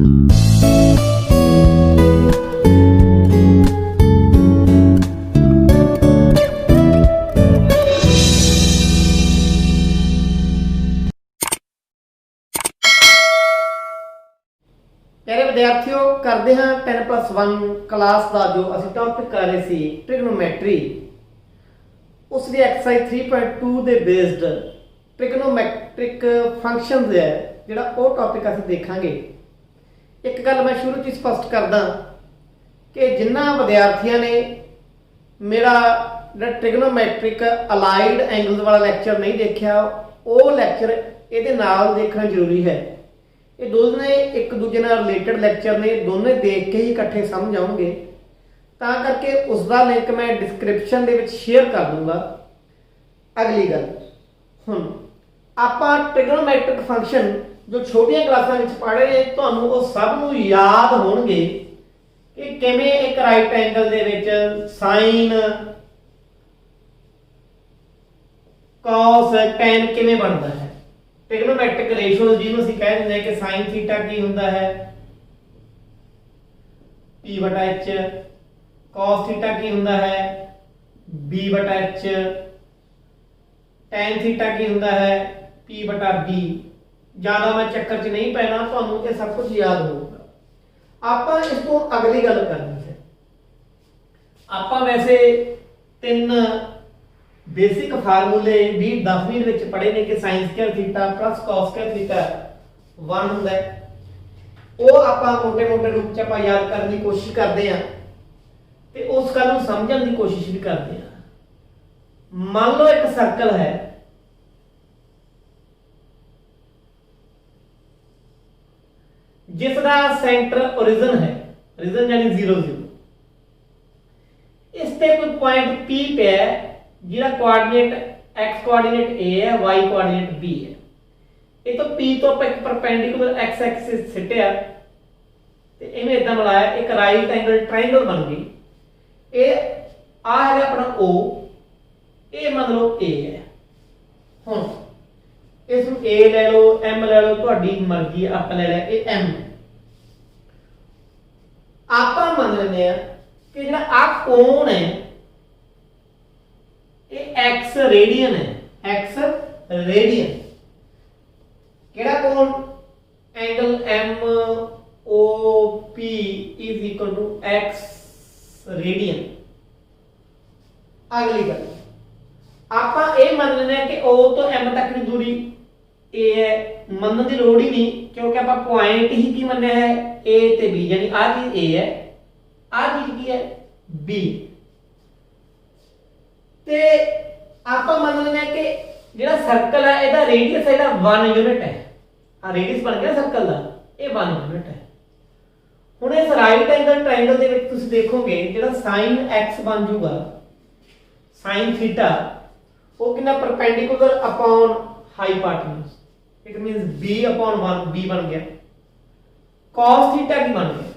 प्यारे विद्यार्थियों, करते हैं 10+1 क्लास का जो असी टॉपिक कर रहे थे ट्रिग्नोमैट्री, उसकी एक्सरसाइज 3.2 के बेस्ड ट्रिग्नोमैट्रिक फंक्शन है जोड़ा वो टॉपिक असी देखांगे। एक गल मैं शुरू च स्पष्ट करदा कि जिन्होंने विद्यार्थियों ने मेरा जो ट्रिग्नोमैट्रिक अलाइड एंगल्स वाला लैक्चर नहीं देखा, वो लैक्चर ये नाल देखना जरूरी है। ये दोनों एक दूजे रिलेटेड लैक्चर ने, दोनों देख के ही इकट्ठे समझ आउणगे, तां करके उसका लिंक मैं डिस्क्रिप्शन दे विच शेयर कर दूंगा। अगली गल, हुण आपां ट्रिग्नोमैट्रिक फंक्शन जो छोटियां क्लासां विच पढ़ रहे हैं, तुहानूं वो सब नूं याद होणगे कि किवें एक right angle they which sine cos tan किवें बनदा है। ट्रिग्नोमैट्रिक रेशियोज जिन्होंने ਅਸੀਂ कह ਦਿੰਦੇ कि sin थीटा की ਹੁੰਦਾ है p/h, cos थीटा की ਹੁੰਦਾ है b/h, tan थीटा की ਹੁੰਦਾ है p/b। ज्यादा मैं चक्कर च नहीं पैना, ਤੁਹਾਨੂੰ ਇਹ सब कुछ याद होगा। ਆਪਾਂ ਇਸ ਤੋਂ अगली गल करनी है। ਆਪਾਂ वैसे 3 बेसिक फार्मूले भी 10वीं ਵਿੱਚ ਪੜ੍ਹੇ ਨੇ कि sin square theta plus cos square theta 1 ਹੁੰਦਾ ਹੈ। ਉਹ ਆਪਾਂ ਮੋٹے-ਮੋٹے ਰੂਪ ਚ ਆਪਾਂ ਯਾਦ ਕਰਨ ਦੀ ਕੋਸ਼ਿਸ਼ ਕਰਦੇ ਆਂ ਤੇ ਉਸ ਗੱਲ ਨੂੰ ਸਮਝਣ ਦੀ ਕੋਸ਼ਿਸ਼ ਵੀ ਕਰਦੇ ਆਂ। ਮੰਨ ਲਓ ਇੱਕ ਸਰਕਲ ਹੈ, ਜਿਸ ਦਾ ਸੈਂਟਰ ओरिजिन है, ओरिजिन यानी 0 0। इस ते कोई पॉइंट P पे है जिहड़ा कोआर्डिनेट x कोआर्डिनेट a है, y कोआर्डिनेट b है। ये तो p तो आप एक परपेंडिकुलर x एक्सिस सिटिया ते इन्हें इदां मिलाया, एक राइट एंगल ट्रायंगल बन गई। ये आ है अपना o, ये मान लो a है। हुण इस नूं a ले लो, m ले लो, तुहाडी मर्जी, आप ले लिया ये m। आपां मान लैंदे आ कि जिहड़ा आ कोण है ये x रेडियन है, x रेडियन। केड़ा कोण? Angle MOP is equal to x radian. अगली गल, आपां ये मान लेने कि O तो M तक की दूरी A है। मनन की लोड़ ही नहीं, क्योंकि आपां पॉइंट ही की मन्निया है A ते B, यानी आ चीज A है, आ चीज की है B। ते ਆਪਾਂ ਮੰਨ ਲੈਂਦੇ ਆ ਕਿ ਜਿਹੜਾ ਸਰਕਲ ਹੈ ਇਹਦਾ ਰੇਡੀਅਸ ਹੈ ਜਿਹੜਾ 1 ਯੂਨਿਟ ਹੈ। ਆ ਰੇਡੀਅਸ ਬਣ ਗਿਆ ਸਰਕਲ ਦਾ, ਇਹ 1 ਯੂਨਿਟ ਹੈ। ਹੁਣ ਇਸ ਰਾਈਟ ਐਂਗਲ ਟ੍ਰਾਇੰਗਲ ਦੇ ਵਿੱਚ ਤੁਸੀਂ ਦੇਖੋਗੇ ਜਿਹੜਾ sin x ਬਣ ਜਾਊਗਾ sin ਥੀਟਾ, ਉਹ ਕਿੰਨਾ perpendicular upon hypotenuse, it means b/1 b ਬਣ ਗਿਆ। cos ਥੀਟਾ ਕੀ ਬਣ ਗਿਆ?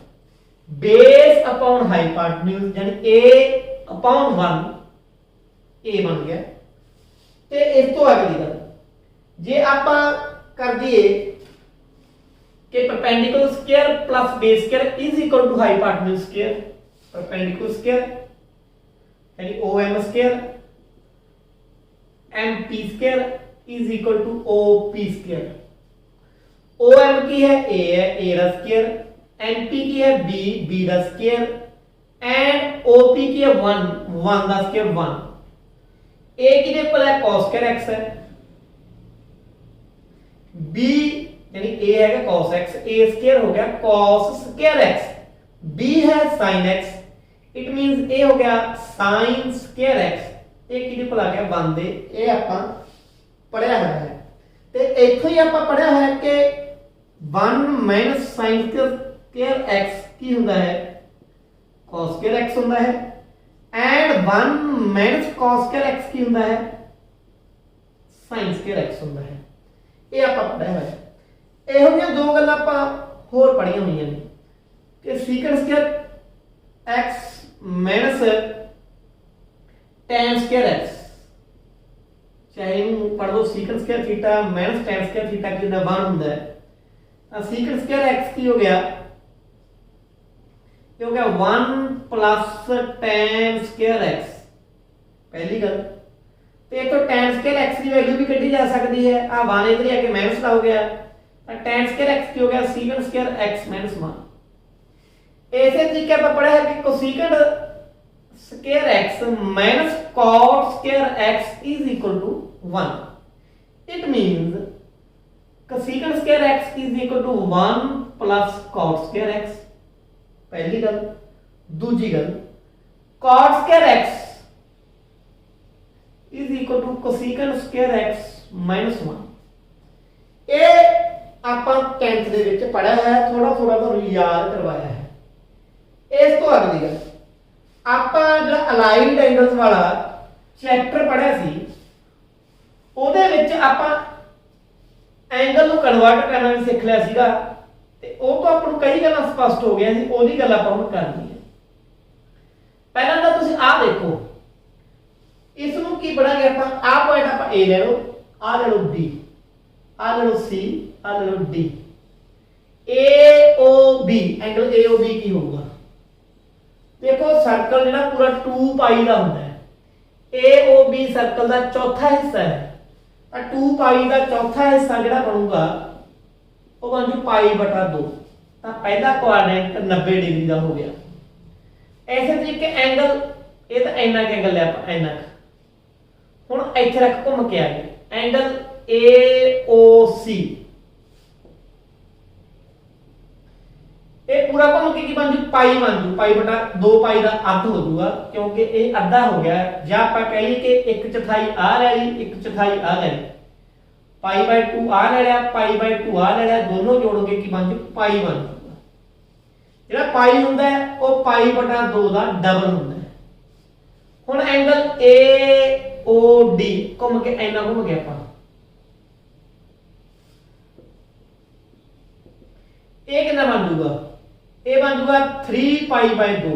ਬੇਸ ਅਪਨ ਹਾਈਪੋਟੇਨਸ, यानी a/1 a बन गया। ते इस तो अगली गल, जे आपां कर दिए कि perpendicular square plus base square is equal to hypotenuse square, perpendicular square यानी OM square MP square is equal to OP square. OM की है A है, A का स्क्वायर, MP की है B का स्क्वायर, एंड OP की है 1 का स्क्वायर 1। A किधर इक्वल है? cos स्क्वायर x है। B यानी A है cos x, A स्क्वायर हो गया cos स्क्वायर x, B है sin x, it means A हो गया sin स्क्वायर x। A किधर इक्वल आ गया 1 दे। ये आपां पढ़िया होया है ते इत्थों ही आपां पढ़िया होया कि 1 - sin स्क्वायर x की हुंदा है cos स्क्वायर x हुंदा है, एंड 1 - cos स्क्वायर x की ਹੁੰਦਾ है sin स्क्वायर x ਹੁੰਦਾ है। ਇਹ ਆਪਾਂ ਪੜਿਆ ਹੋਇਆ। ਇਹੋ ਜਿਹੀਆਂ ਦੋ ਗੱਲਾਂ ਆਪਾਂ ਹੋਰ ਪੜੀਆਂ ਹੋਈਆਂ ਨੇ कि secant square x minus tan square x, चाहे इनू पढ़ लो secant square theta minus tan square theta की 1 ਹੁੰਦਾ है। सीकेंट स्क्वायर एक्स की हो गया, ये हो गया 1 प्लस tan स्क्वायर एक्स, पहली गल। तो एक तो tan स्क्वायर एक्स की वैल्यू भी कढ़ी जा सकती है, आ 1 इधर आके माइनस का हो गया, tan स्क्वायर एक्स की हो गया सीकेंट स्क्वायर एक्स माइनस 1। ऐसे तरीके आप पढ़ा है कि cosecant square x minus cot square x is equal to 1। It means cosecant square x is equal to 1 plus cot square x, पहली गल। दूजी गल, cot square x is equal to cosecant square x minus 1। ये ਆਪਾਂ 10th ਦੇ ਵਿੱਚ ਪੜਿਆ ਹੈ, ਥੋੜਾ ਥੋੜਾ ਤੁਹਾਨੂੰ ਯਾਦ ਕਰਵਾਇਆ ਹੈ। ਇਸ ਤੋਂ ਅਗਲੀ ਗੱਲ, ਆਪਾਂ ਜਿਹੜਾ ਅਲਾਈਨਡ ਐਂਗਲਸ ਵਾਲਾ ਚੈਪਟਰ ਪੜਿਆ ਸੀ, ਉਹਦੇ ਵਿੱਚ ਆਪਾਂ ਐਂਗਲ ਨੂੰ ਕਨਵਰਟ ਕਰਨਾ ਵੀ ਸਿੱਖ ਲਿਆ ਸੀਗਾ, ਤੇ ਉਹ ਤੋਂ ਆਪਾਂ ਨੂੰ ਕਈ ਗੱਲਾਂ ਸਪਸ਼ਟ ਹੋ ਗਈਆਂ ਸੀ, ਉਹਦੀ ਗੱਲ ਆਪਾਂ ਹੁਣ ਕਰਨੀ ਹੈ। ਪਹਿਲਾਂ ਤਾਂ ਤੁਸੀਂ ਆਹ ਦੇਖੋ, ਇਸ ਨੂੰ ਕੀ ਪੜਾਂਗੇ ਆਪਾਂ, ਆਹ ਪੁਆਇੰਟ ਆਪਾਂ A ਲੈ ਲਓ, ਆਹ ਲੈ ਲਓ B, ਆਹ ਲੈ ਲਓ C, ਆਹ ਲੈ ਲਓ D। AOB ਐਂਗਲ AOB ਕੀ ਹੋਊਗਾ, देखो सर्कल जो पूरा 2 पाई का होता है, AOB सर्कल का चौथा हिस्सा है, 2 पाई का चौथा हिस्सा जो बनूगा वो बन जू पाई बटा 2। तो पहला क्वाड्रेंट 90 डिग्री का हो गया। ऐसे तरीके एंगल, ये तो इन्ना एंगल है, इन्ना हुण इत्थे रख घूम के आ गया एंगल AOC, ये पूरा घूम के की बन जू पाई, बन जू पाई बटा 2, पाई का अध हो जाऊगा, क्योंकि ये अद्धा हो गया। या आप कह ली कि 1/4 आ ले ली, 1/4 आ ले ली, पाई बाय 2 आ ले लिया, पाई बाय 2 आ ले लिया, दोनों जोड़ के की बन जू पाई बन जाऊगा। ਜਿਹੜਾ ਪਾਈ ਹੁੰਦਾ ਹੈ ਉਹ ਪਾਈ ਬਟਾ 2 ਦਾ ਡਬਲ ਹੁੰਦਾ ਹੈ। ਹੁਣ ਐਂਗਲ AOD ਘੁੰਮ ਕੇ ਇੰਨਾ ਘੁੰਮ ਗਿਆ ਆਪਾਂ, ਇਹ ਕਿੰਨਾ ਬਣ ਜਾਊਗਾ, ਇਹ ਬਣ ਜਾਊਗਾ 3 ਪਾਈ ਬਾਈ 2,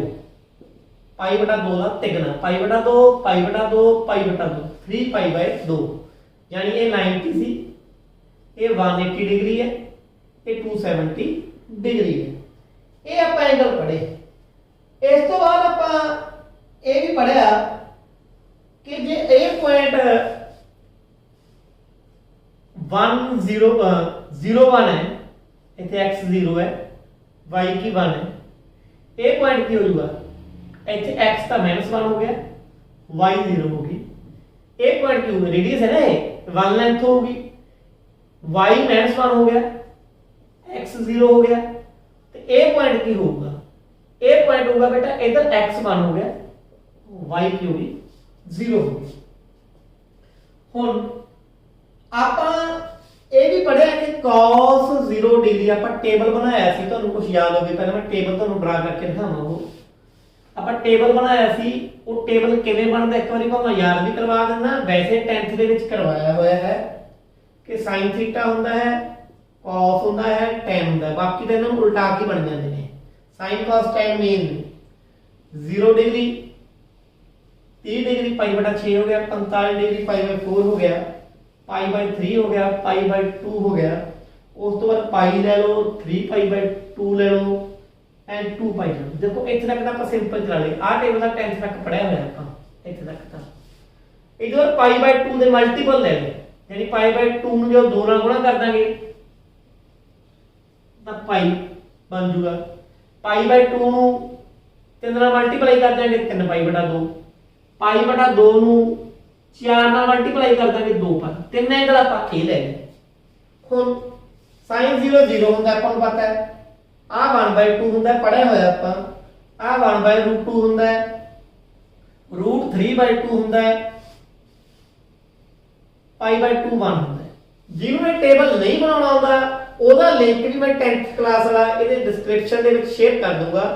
ਪਾਈ ਬਟਾ 2 ਦਾ ਤਿਗਣਾ, ਪਾਈ ਬਟਾ 2, ਪਾਈ ਬਟਾ 2, ਪਾਈ ਬਟਾ 2, 3 ਪਾਈ ਬਾਈ 2। यानी ये 90 सी, ये 180 डिग्री है, ये 270 डिग्री है। ये आप एंगल पढ़े। इस तो बाद आप ये भी पढ़िया कि जे ए पॉइंट 1 0 0 1 है, इतने x 0 है, y की 1 है, ये पॉइंट की हो जाएगा, इतने x का -1 हो गया, y 0 होगी। एक पॉइंट की होगी, रेडियस है ना, ये 1 लेंथ होगी, y -1 हो गया, x 0 हो गया, तो ए पॉइंट की होगा, ए पॉइंट होगा बेटा इधर x 1 हो गया, y की होगी 0 होगी। हुन ਆਪਾਂ ਇਹ ਵੀ ਪੜਿਆ ਕਿ cos 0 डिग्री ਆਪਾਂ ਟੇਬਲ ਬਣਾਇਆ ਸੀ, ਤੁਹਾਨੂੰ ਕੁਝ ਯਾਦ ਹੋਵੇ, ਪਹਿਲਾਂ ਮੈਂ ਟੇਬਲ ਤੁਹਾਨੂੰ ਡਰਾ ਕਰਕੇ ਦਿਖਾਵਾਂ। ਉਹ ਆਪਾਂ ਟੇਬਲ ਬਣਾਇਆ ਸੀ, ਉਹ ਟੇਬਲ ਕਿਵੇਂ ਬਣਦਾ ਇੱਕ ਵਾਰੀ ਮੈਂ ਯਾਦ ਵੀ ਕਰਵਾ ਦਿੰਦਾ। ਵੈਸੇ 10th ਦੇ ਵਿੱਚ ਕਰਵਾਇਆ ਹੋਇਆ ਹੈ ਕਿ sin ਥੀਟਾ ਹੁੰਦਾ ਹੈ, cos ਹੁੰਦਾ ਹੈ, tan ਹੁੰਦਾ ਹੈ, ਬਾਕੀ ਤਾਂ ਇਹਨਾਂ ਨੂੰ ਉਲਟਾ ਕੇ ਬਣ ਜਾਂਦੇ ਨੇ। sin cos tan mean 0 degree, 30 degree pi बटा 6 हो गया, 45 डिग्री पाई बाई 4 हो गया, पाई बाई 3 हो गया, पाई बाई 2 हो गया, उस तो बाद पाई ले लो, 3 पाई बाई 2 ले लो एंड 2 पाई ले लो। देखो इत्थे तक आप सिंपल चला लेंगे, आ टेबल का 10th तक पढ़िया होया ਆਪਾਂ इत्थे तक ਤਾਂ इधर पाई बाई 2 ਦੇ ਮਲਟੀਪਲ ਲੈ ਲਓ, यानी पाई बाई 2 ਨੂੰ ਜੋ 2 ਨਾਲ ਗੁਣਾ ਕਰ ਦਾਂਗੇ ਤਾਂ ਪਾਈ ਬਣ ਜੂਗਾ, पाई बाई 2 ਨੂੰ 3 ਨਾਲ ਮਲਟੀਪਲਾਈ ਕਰ ਦਾਂਗੇ 3 ਪਾਈ ਬਟਾ 2, पाई बटा 2 ਨੂੰ 4 ਨਾਲ ਮਲਟੀਪਲਾਈ ਕਰ ਦਾਂਗੇ 2 ਪਾਈ। ਤਿੰਨ ਐਂਗਲ ਆਪਾਂ ਇਹ ਲੈ ਲਏ। ਹੁਣ sin 0 0 ਹੁੰਦਾ ਆਪਾਂ ਨੂੰ ਪਤਾ ਹੈ, ਆ 1/2 ਹੁੰਦਾ ਪੜਿਆ ਹੋਇਆ ਆਪਾਂ, ਆ 1/√2 ਹੁੰਦਾ ਹੈ, √3/2 ਹੁੰਦਾ ਹੈ, π/2 1 ਹੁੰਦਾ ਹੈ। ਜਿਹਨੂੰ ਇਹ ਟੇਬਲ ਨਹੀਂ ਬਣਾਉਣਾ ਆਉਂਦਾ ਉਹਦਾ ਲਿੰਕ ਵੀ ਮੈਂ 10th ਕਲਾਸ ਵਾਲਾ ਇਹਦੇ ਡਿਸਕ੍ਰਿਪਸ਼ਨ ਦੇ ਵਿੱਚ ਸ਼ੇਅਰ ਕਰ ਦੂੰਗਾ,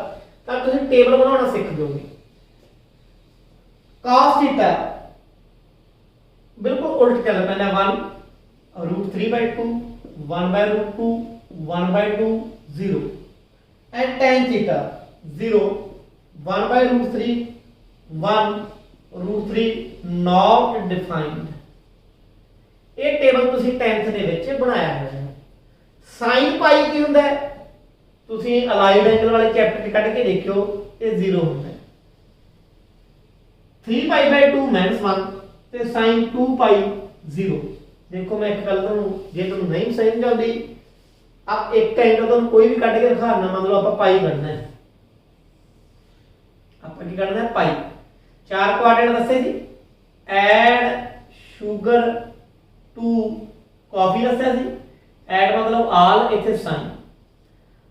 ਤਾਂ ਤੁਸੀਂ ਟੇਬਲ ਬਣਾਉਣਾ ਸਿੱਖ ਜਾਓਗੇ। cos थीटा बिल्कुल उल्ट चल पैना, 1 √3/2, 1/√2, 1/2 0 and tan theta 0 1/√3, 1 √3 not defined। ਇਹ ਟੇਬਲ ਤੁਸੀਂ 10th ਦੇ ਵਿੱਚ ਬਣਾਇਆ ਹੋਇਆ ਹੈ। साइन पाई की हुंदा है ਤੁਸੀਂ ਅਲਾਈਡ ਐਂਗਲ ਵਾਲੇ ਚੈਪਟਰ 'ਚ ਕੱਢ ਕੇ ਦੇਖਿਓ ਇਹ 0 ਹੁੰਦਾ ਹੈ 3 ਪਾਈ ਬਾਈ 2 -1 ਤੇ sin 2 ਪਾਈ 0 ਦੇਖੋ ਮੈਂ ਇੱਕ ਗੱਲ ਤੁਹਾਨੂੰ ਜੇ ਤੁਹਾਨੂੰ ਨਹੀਂ ਸਮਝ ਆਉਂਦੀ ਆਪ ਇੱਕ ਐਂਗਲ ਤੁਹਾਨੂੰ ਕੋਈ ਵੀ ਕੱਢ ਕੇ ਦਿਖਾਣਾ ਮੰਨ ਲਓ ਆਪਾਂ ਪਾਈ ਕੱਢਣਾ ਹੈ ਆਪਾਂ ਕੀ ਕੱਢਣਾ ਹੈ ਪਾਈ ਚਾਰ ਕੁਆਡਰੇਂਟ ਦੱਸੇ ਜੀ ਐਡ ਸ਼ੂਗਰ ਟੂ ਕਾਫੀ ਦੱਸਿਆ ਸੀ ਐਡ मतलब ਆਲ ਇੱਥੇ ਸਾइन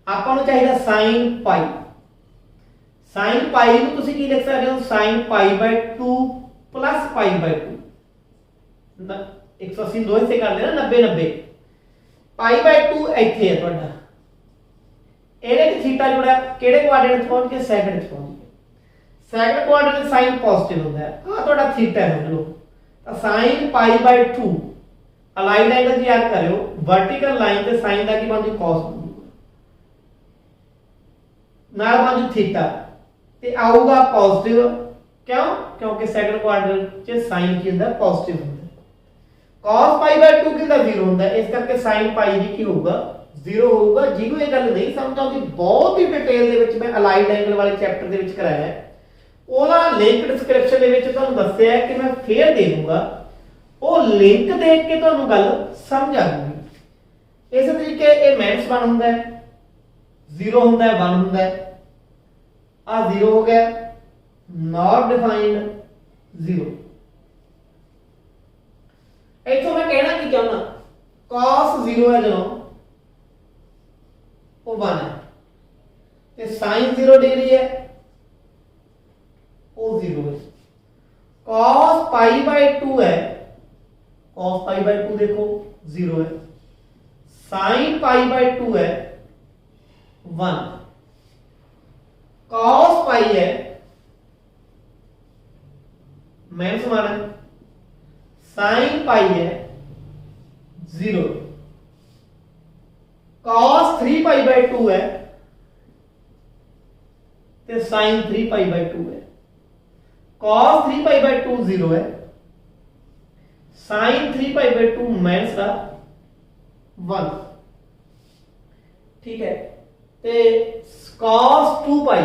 ਆਪਾਂ ਨੂੰ ਚਾਹੀਦਾ sin ਪਾਈ sin ਪਾਈ ਨੂੰ ਤੁਸੀਂ ਕੀ ਲਿਖ ਸਕਦੇ ਹੋ sin ਪਾਈ ਬਾਈ 2 ਪਲੱਸ ਪਾਈ ਬਾਈ 2 180 ਦੋ ਹਿੱਸੇ ਕਰ ਦੇਣਾ 90 90 ਪਾਈ ਬਾਈ 2 ਇੱਥੇ ਹੈ ਤੁਹਾਡਾ ਇਹਦੇ ਤੇ ਥੀਟਾ ਜੁੜਾ ਕਿਹੜੇ ਕੁਆਡਰੇਂਟ 'ਚ ਪਹੁੰਚ ਕੇ ਸੈਕੰਡ 'ਚ ਪਹੁੰਚ ਗਿਆ ਸੈਕੰਡ ਕੁਆਡਰੇਂਟ ਸਾਈਨ ਪੋਜ਼ਿਟਿਵ ਹੁੰਦਾ ਹੈ ਆ ਤੁਹਾਡਾ ਥੀਟਾ ਹੈ ਲੋ ਤਾਂ sin ਪਾਈ ਬਾਈ 2 ਅਲਾਈਨ ਐਂਗਲ ਯਾਦ ਕਰਿਓ वर्टिकल लाइन ਤੇ sin ਦਾ ਕੀ ਬਣਦੀ cos ਨਾਲ ਬਣਦੀ ਥੀਟਾ ਤੇ ਆਊਗਾ ਪੋਜ਼ਿਟਿਵ ਕਿਉਂ ਕਿਉਂਕਿ ਸੈਕੰਡ ਕੁਆਡਰੈਂਟ 'ਚ sin ਕੀ ਹੁੰਦਾ ਪੋਜ਼ਿਟਿਵ ਹੁੰਦਾ cos ਪਾਈ ਬਾਈ 2 ਕਿੰਦਾ 0 ਹੁੰਦਾ ਇਸ ਕਰਕੇ sin ਪਾਈ ਵੀ ਕੀ ਹੋਊਗਾ 0 ਹੋਊਗਾ ਜਿਹਨੂੰ ਇਹ ਗੱਲ ਨਹੀਂ ਸਮਝ ਆਉਂਦੀ ਬਹੁਤ ਹੀ ਡਿਟੇਲ ਦੇ ਵਿੱਚ ਮੈਂ ਅਲਾਈਨ ਐਂਗਲ ਵਾਲੇ ਚੈਪਟਰ ਦੇ ਵਿੱਚ ਕਰਾਇਆ ਹੈ ਉਹਦਾ ਲਿੰਕ ਡਿਸਕ੍ਰਿਪਸ਼ਨ ਦੇ ਵਿੱਚ ਤੁਹਾਨੂੰ ਦੱਸਿਆ ਹੈ ਕਿ ਮੈਂ ਫੇਰ ਦੇ ਦੂੰਗਾ ਉਹ ਲਿੰਕ ਦੇਖ ਕੇ ਤੁਹਾਨੂੰ ਗੱਲ ਸਮਝ ਆ ਜਾਊਗੀ ਇਸੇ ਤਰੀਕੇ ਇਹ -1 ਹੁੰਦਾ ਹੈ 0 ਹੁੰਦਾ ਹੈ 1 ਹੁੰਦਾ ਹੈ ਆ 0 ਹੋ ਗਿਆ not defined 0 ਇੱਥੋਂ ਮੈਂ ਕਹਿਣਾ ਕੀ ਚਾਹੁੰਦਾ cos 0 ਹੈ ਜਦੋਂ ਉਹ 1 ਹੈ ਤੇ sin 0 ਡਿਗਰੀ ਹੈ ਉਹ 0 है cos पाई बाई 2 है cos पाई बाई 2 देखो 0 है sin पाई बाई 2 है 1 cos पाई है मैं समान है sin पाई है 0 cos 3 पाई बाई 2 है ते sin 3 पाई बाई 2 है cos 3 पाई बाई 2 0 है sin 3 पाई बाई 2 माइनस का 1 ठीक है ते cos 2 पाई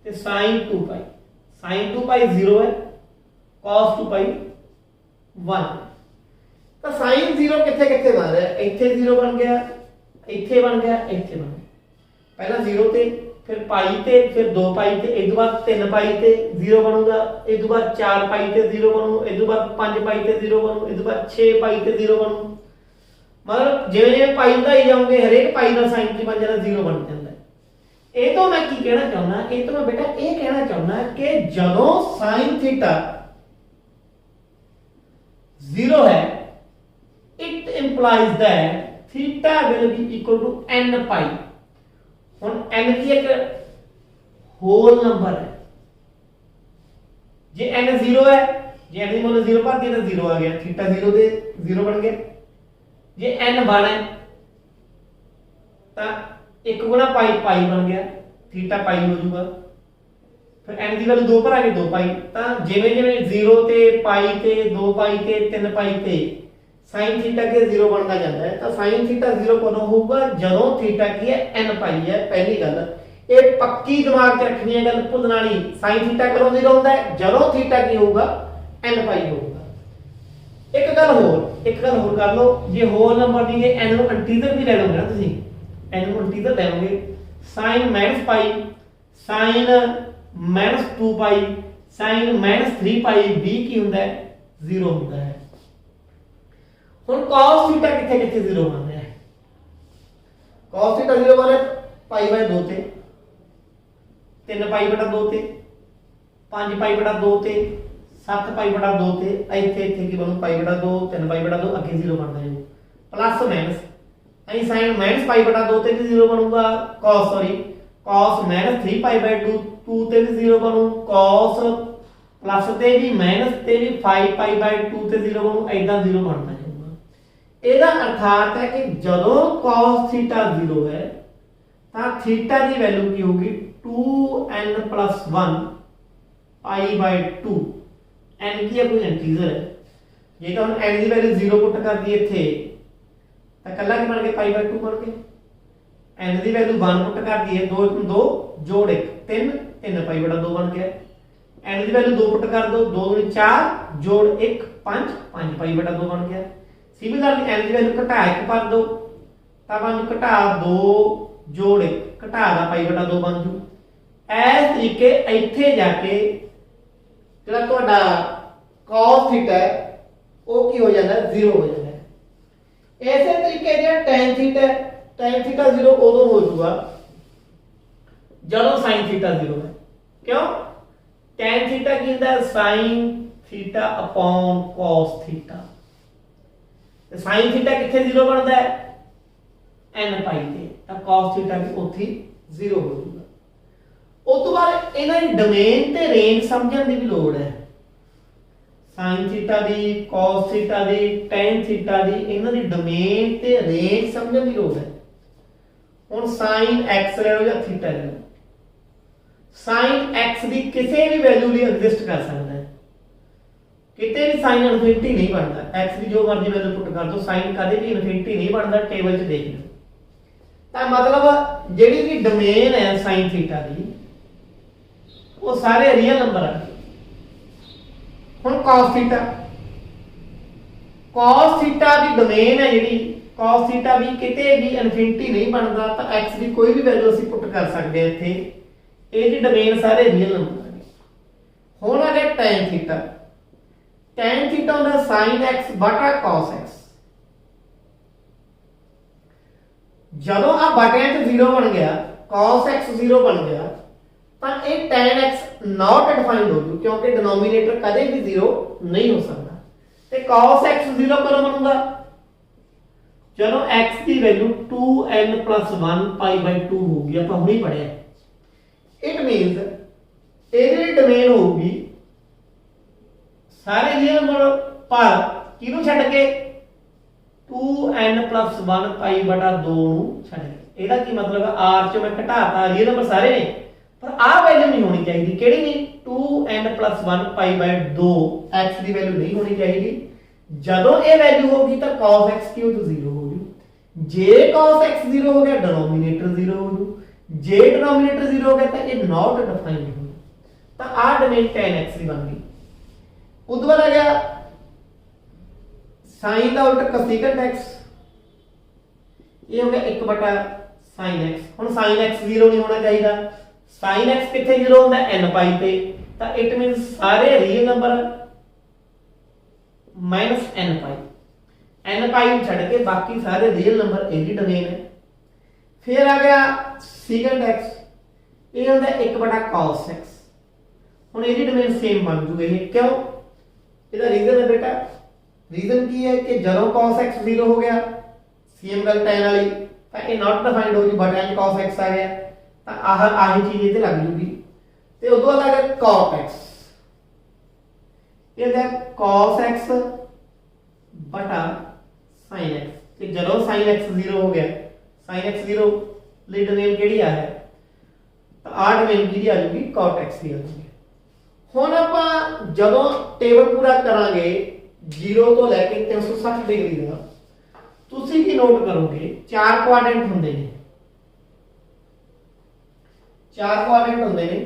ते sin 2 पाई sin 2 पाई 0 है cos 2 पाई 1 तो sin 0 किथे किथे बन रहा है इथे 0 बन गया इथे बन गया इथे बन गया पहला 0 ते फिर पाई ते फिर 2 पाई ते एक बाद 3 पाई ते 0 बनूगा एक बाद 4 पाई ते 0 बनू एक बाद 5 पाई ते 0 बनू एक बाद 6 पाई ते 0 बनू मतलब जिवें जिवें पाई ਵਧਾਈ ਜਾਓਗੇ ਹਰੇਕ ਪਾਈ ਦਾ ਸਾਈਨ ਕੀ ਬਣ ਜਾਂਦਾ 0 ਬਣ ਜਾਂਦਾ ਇਹ ਤੋਂ ਮੈਂ ਕੀ ਕਹਿਣਾ ਚਾਹੁੰਦਾ ਇਹ ਤੋਂ ਮੈਂ ਬੇਟਾ ਇਹ ਕਹਿਣਾ ਚਾਹੁੰਦਾ ਕਿ ਜਦੋਂ sin ਥੀਟਾ 0 है it implies that theta will be equal to n pi ਹੁਣ n की एक होल नंबर है जे n 0 है जे n मोल 0 पर दिया तो 0 आ गया थीटा 0 दे 0 बन गया जे n 1 है ता 1 गुना पाई पाई बन गया थीटा पाई हो जाऊगा फिर n की वैल्यू 2 पर आ गई 2 पाई ता जिवें जिवें 0 ते पाई ते 2 पाई ते 3 पाई ते sin थीटा के 0 बनता जाता है तो sin थीटा 0 कਦੋਂ ਹੋਊਗਾ ਜਦੋਂ थीटा की है n पाई है पहली गल ਇਹ ਪੱਕੀ ਦਿਮਾਗ 'ਚ ਰੱਖਣੀ ਹੈ ਗੱਲ ਭੁੱਲਣ ਵਾਲੀ sin थीटा ਕਦੋਂ 0 ਹੁੰਦਾ ਹੈ ਜਦੋਂ थीटा ਕੀ ਹੋਊਗਾ n पाई ਹੋਊਗਾ ਇੱਕ ਗੱਲ ਹੋਰ ਕਰ ਲਓ ਜੇ ਹੋਲ ਨੰਬਰ ਦੀ ਜੇ n ਨੂੰ ਇੰਟੀਜ਼ਰ ਵੀ ਲੈ ਲਓਗੇ ਨਾ ਤੁਸੀਂ n ਨੂੰ ਇੰਟੀਜ਼ਰ ਲੈ ਲਓਗੇ sin - पाई sin - 2 पाई sin - 3 पाई b ਕੀ ਹੁੰਦਾ ਹੈ 0 ਹੁੰਦਾ ਹੈ ਹੁਣ cos थीटा किथे किथे 0 बन रहा है cos थीटा 0 बन रहा है पाई बाय 2 ते 3 पाई बटा 2 ते 5 पाई बटा 2 ते 7 पाई बटा 2 ते ਇੱਥੇ ਇੱਥੇ ਕੀ ਬਣੂ ਪਾਈ ਬਟਾ 2 3 ਪਾਈ ਬਟਾ 2 ਅੱਗੇ 0 ਬਣਦਾ ਜਾਊ ਪਲੱਸ ਮਾਈਨਸ ਅਈ sin ਪਾਈ ਬਟਾ 2 ਤੇ ਵੀ 0 ਬਣੂਗਾ cos 3 ਪਾਈ ਬਾਈ 2 ਤੇ ਵੀ 0 ਬਣੂ cos प्लस ਤੇ ਵੀ ਮਾਈਨਸ ਤੇ ਵੀ 5 ਪਾਈ ਬਾਈ 2 ਤੇ 0 ਬਣੂ ਐਦਾਂ 0 ਬਣਦਾ ਇਹਦਾ ਅਰਥਾਤ ਹੈ ਕਿ ਜਦੋਂ cos θ 0 ਹੈ ਤਾਂ θ ਦੀ ਵੈਲਿਊ ਕੀ ਹੋਗੀ 2n + 1 पाई बाय 2 n की है कोई इंटीजर है ਜੇ ਤਾਂ ਹੁਣ n ਦੀ ਵੈਲਿਊ 0 ਪੁੱਟ ਕਰ ਦਈਏ ਇੱਥੇ ਤਾਂ ਕੱਲਾ ਕੀ ਬਣ ਗਿਆ π/2 ਬਣ ਗਿਆ। n ਦੀ ਵੈਲਿਊ 1 ਪੁੱਟ ਕਰ ਦਈਏ 2 2 ਜੋੜ 1 3 3 π/2 ਬਣ ਗਿਆ। n ਦੀ ਵੈਲਿਊ 2 ਪੁੱਟ ਕਰ ਦੋ 2 2 4 ਜੋੜ 1 5 5 π/2 ਬਣ ਗਿਆ। ਸਿਮਿਲਰਲੀ n ਦੀ ਵੈਲਿਊ ਘਟਾ 1 ਕਰ ਦੋ ਤਾਂ 5 ਘਟਾ 2 ਜੋੜ 1 ਘਟਾ ਦਾ π/2 ਬਣ ਜੂ। ਇਸ ਤਰੀਕੇ ਇੱਥੇ ਜਾ ਕੇ ਜਿਹੜਾ ਤੁਹਾਡਾ cos ਥੀਟਾ ਹੈ ਉਹ ਕੀ ਹੋ ਜਾਂਦਾ 0 ਹੋ ਜਾਂਦਾ ਹੈ। ਇਸੇ ਤਰੀਕੇ ਜਿਹੜਾ tan ਥੀਟਾ 0 ਉਦੋਂ ਹੋ ਜਾਊਗਾ ਜਦੋਂ sin ਥੀਟਾ 0 ਹੈ। ਕਿਉਂ tan ਥੀਟਾ ਕੀ ਹੁੰਦਾ sin theta upon cos theta. ਤੇ sin ਥੀਟਾ ਕਿੱਥੇ 0 ਬਣਦਾ ਹੈ n ਪਾਈ ਤੇ ਤਾਂ cos ਥੀਟਾ ਵੀ ਉੱਥੇ 0 ਹੋ ਜਾਊਗਾ। ਉਸ ਤੋਂ ਬਾਅਦ ਇਹਨਾਂ ਦੀ ਡੋਮੇਨ ਤੇ ਰੇਂਜ ਸਮਝਣ ਦੀ ਵੀ ਲੋੜ ਹੈ। sin ਥੀਟਾ ਦੀ cos ਥੀਟਾ ਦੀ tan ਥੀਟਾ ਦੀ ਇਹਨਾਂ ਦੀ ਡੋਮੇਨ ਤੇ ਰੇਂਜ ਸਮਝਣ ਦੀ ਲੋੜ ਹੈ। ਹੁਣ sin x ਲੈ ਲਓ ਜਾਂ ਥੀਟਾ ਲੈ ਲਓ। sin x ਦੀ ਕਿਸੇ ਵੀ ਵੈਲਿਊ ਲਈ ਐਗਜ਼ਿਸਟ ਕਰ ਸਕਦਾ ਹੈ। ਕਿਤੇ ਵੀ sin ਇਨਫਿਨਿਟੀ ਨਹੀਂ ਬਣਦਾ। x ਦੀ ਜੋ ਮਰਜ਼ੀ ਵੈਲਿਊ ਪੁੱਟ ਕਰ ਦੋ sin ਕਦੇ ਵੀ ਇਨਫਿਨਿਟੀ ਨਹੀਂ ਬਣਦਾ। ਟੇਬਲ 'ਚ ਦੇਖ ਲਓ। ਤਾਂ ਮਤਲਬ ਜਿਹੜੀ ਵੀ ਡੋਮੇਨ ਹੈ sin ਥੀਟਾ ਦੀ ਉਹ ਸਾਰੇ ਰੀਅਲ ਨੰਬਰ ਆ। ਹੁਣ cos ਥੀਟਾ ਦੀ ਡੋਮੇਨ ਹੈ ਜਿਹੜੀ cos ਥੀਟਾ ਵੀ ਕਿਤੇ ਵੀ ਇਨਫਿਨਿਟੀ ਨਹੀਂ ਬਣਦਾ ਤਾਂ x ਦੀ ਕੋਈ ਵੀ ਵੈਲਿਊ ਅਸੀਂ ਪੁੱਟ ਕਰ ਸਕਦੇ ਹਾਂ ਇੱਥੇ। ਇਹ ਦੀ ਡੋਮੇਨ ਸਾਰੇ ਰੀਅਲ ਨੰਬਰ ਨੇ। ਹੁਣ ਆ ਗਿਆ tan ਥੀਟਾ ਹੁੰਦਾ sin x ਬਟਾ cos x। ਜਦੋਂ ਆ ਬਟਿਆਂ 'ਚ 0 ਬਣ ਗਿਆ cos x 0 ਬਣ ਗਿਆ ਤਾਂ ਇਹ tan x not defined ਹੋ ਜੂ ਕਿਉਂਕਿ ਡਿਨੋਮੀਨੇਟਰ ਕਦੇ ਵੀ 0 ਨਹੀਂ ਹੋ ਸਕਦਾ। ਤੇ cos x 0 ਕਦੋਂ ਬਣੂਗਾ ਜਦੋਂ x ਦੀ ਵੈਲਿਊ 2n + 1 π/2 ਹੋਊਗੀ। ਆਪਾਂ ਹੁਣੇ ਪੜਿਆ। ਇਟ ਮੀਨਸ ਇਹਦੀ ਡੋਮੇਨ ਹੋਊਗੀ ਸਾਰੇ ਰੀਅਲ ਨੰਬਰ ਪਰ ਕਿਹਨੂੰ ਛੱਡ ਕੇ 2n + 1 π/2 ਨੂੰ ਛੱਡ ਕੇ। ਇਹਦਾ ਕੀ ਮਤਲਬ ਹੈ r ਚੋਂ ਮੈਂ ਘਟਾਤਾ ਰੀਅਲ ਨੰਬਰ ਸਾਰੇ ਨੇ ਪਰ ਆਹ ਵੈਲਿਊ ਨਹੀਂ ਹੋਣੀ ਚਾਹੀਦੀ। ਕਿਹੜੀ ਨਹੀਂ 2n + 1 π/2 x ਦੀ ਵੈਲਿਊ ਨਹੀਂ ਹੋਣੀ ਚਾਹੀਦੀ। ਜਦੋਂ ਇਹ ਵੈਲਿਊ ਹੋਗੀ ਤਾਂ cos x ਕੀ ਹੋ ਜੂ 0 ਹੋ ਜੂ। ਜੇ cos x 0 ਹੋ ਗਿਆ ਡਿਨੋਮੀਨੇਟਰ 0 ਹੋ ਜੂ। ਜੇ ਡਿਨੋਮੀਨੇਟਰ 0 ਹੋ ਗਿਆ ਤਾਂ ਇਹ not defined ਹੋ ਤਾਂ ਆਹ ਡੋਮੇਨ tan x ਦੀ ਬਣ ਗਈ। ਉਦੋਂ ਬਾਅਦ ਆ ਗਿਆ sin ਦਾ ਉਲਟ cosecant x। ਇਹ ਹੋ ਗਿਆ 1/sin x। ਹੁਣ sin x 0 ਨਹੀਂ ਹੋਣਾ ਚਾਹੀਦਾ। sin x ਕਿੱਥੇ 0 ਹੁੰਦਾ n π ਤੇ ਤਾਂ ਇਟ ਮੀਨਸ ਸਾਰੇ ਰੀਅਲ ਨੰਬਰ -n π n π ਨੂੰ ਛੱਡ ਕੇ ਬਾਕੀ ਸਾਰੇ ਰੀਅਲ ਨੰਬਰ ਇਹਦੀ ਡੋਮੇਨ ਹੈ। ਫਿਰ ਆ ਗਿਆ secant x। ਇਹ ਹੁੰਦਾ 1/cos x। ਹੁਣ ਇਹਦੀ ਡੋਮੇਨ ਸੇਮ ਬਣ ਜੂ। ਇਹ ਕਿਉਂ ਇਹਦਾ ਰੀਜ਼ਨ ਹੈ ਬੇਟਾ। ਰੀਜ਼ਨ ਕੀ ਹੈ ਕਿ ਜਦੋਂ cos x 0 ਹੋ ਗਿਆ ਸੇਮ ਗੱਲ tan ਵਾਲੀ ਤਾਂ ਇਹ not defined ਹੋ ਜੂ ਬਟ ਐਂ cos x ਆ ਗਿਆ ਤਾਂ ਆਹੀ ਚੀਜ਼ ਇਹਦੇ ਲੱਗ ਜੂਗੀ। ਤੇ ਉਦੋਂ ਬਾਅਦ ਆ ਗਿਆ cot x। ਇਹਦਾ cos x ਬਟਾ sin x। ਤੇ ਜਦੋਂ sin x 0 ਹੋ ਗਿਆ sin x 0 ਲਈ ਡੋਮੇਨ ਕਿਹੜੀ ਆ ਹੈ ਤਾਂ ਆਹ ਡੋਮੇਨ ਕਿਹਦੀ ਆ ਜੂਗੀ cot x ਦੀ ਆ ਜੂਗੀ। ਹੁਣ ਆਪਾਂ ਜਦੋਂ ਟੇਬਲ ਪੂਰਾ ਕਰਾਂਗੇ 0 ਤੋਂ ਲੈ ਕੇ 360 ਡਿਗਰੀ ਦਾ ਤੁਸੀਂ ਕੀ ਨੋਟ ਕਰੋਗੇ 4 ਕੁਆਡਰੈਂਟ ਹੁੰਦੇ ਨੇ। 4 ਕੁਆਡਰੈਂਟ ਹੁੰਦੇ ਨੇ।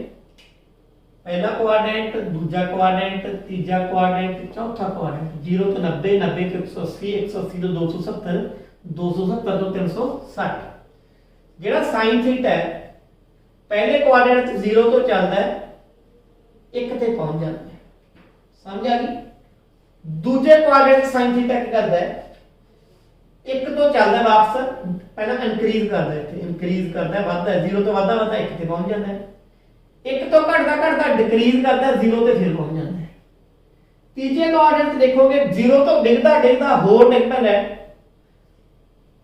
पहला क्वाड्रेंट, दूजा क्वाड्रेंट, तीजा क्वाड्रेंट, चौथा क्वाड्रेंट। 0 तो 90, 90 तो 180, 180 तो 270, 270 तो 360। ਜਿਹੜਾ sin थीटा है पहले क्वाड्रेंट 0 तो चलता है 1 ਤੇ ਪਹੁੰਚ ਜਾਂਦਾ है। समझ आ गई। दूजे क्वाड्रेंट sin थीटा ਕੀ ਕਰਦਾ है 1 ਤੋਂ ਚੱਲਦਾ ਵਾਪਸ ਪਹਿਲਾਂ ਇਨਕਰੀਜ਼ ਕਰਦਾ ਹੈ ਇੱਥੇ ਇਨਕਰੀਜ਼ ਕਰਦਾ ਹੈ ਵੱਧਦਾ ਹੈ 0 ਤੋਂ ਵੱਧਦਾ ਵੱਧਦਾ 1 ਤੇ ਪਹੁੰਚ ਜਾਂਦਾ ਹੈ। 1 ਤੋਂ ਘਟਦਾ ਘਟਦਾ ਡਿਕਰੀਜ਼ ਕਰਦਾ 0 ਤੇ ਫਿਰ ਪਹੁੰਚ ਜਾਂਦਾ ਹੈ। ਤੀਜੇ ਕੁਆਡਰੈਂਟ ਦੇਖੋਗੇ 0 ਤੋਂ ਡਿੱਗਦਾ ਡਿੱਗਦਾ ਹੋਰ ਡਿੱਗ ਪੈਂਦਾ ਹੈ